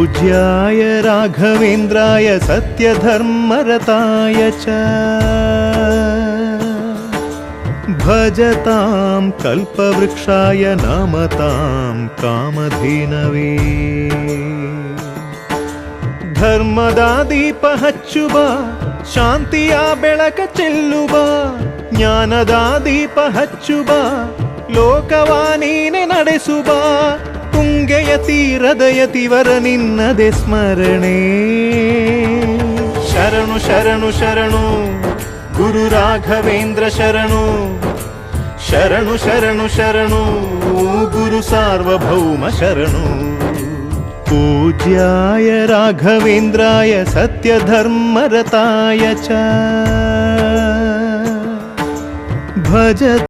पूज्याय राघवेन्द्राय सत्यधर्मरताय च भजतां कल्पवृक्षाय नमतां कामधेनवे ಧರ್ಮದ ದೀಪ ಹಚ್ಚುವ ಶಾಂತಿಯ ಬೆಳಕ ಚೆಲ್ಲುವ ಜ್ಞಾನದ ದೀಪ ಹಚ್ಚುವ ಲೋಕವ ನೀನೆ ನಡೆಸುವ ತುಂಗೆಯ ತೀರದ ಯತಿವರ ನಿನ್ನದೆ ಸ್ಮರಣೆ ಶರಣು ಶರಣು ಶರಣು ಗುರು ರಾಘವೇಂದ್ರ ಶರಣು ಶರಣು ಶರಣು ಶರಣು ಗುರು ಸಾರ್ವಭೌಮ ಶರಣು पूज्याय राघवेन्द्राय सत्यधर्मरताय च भज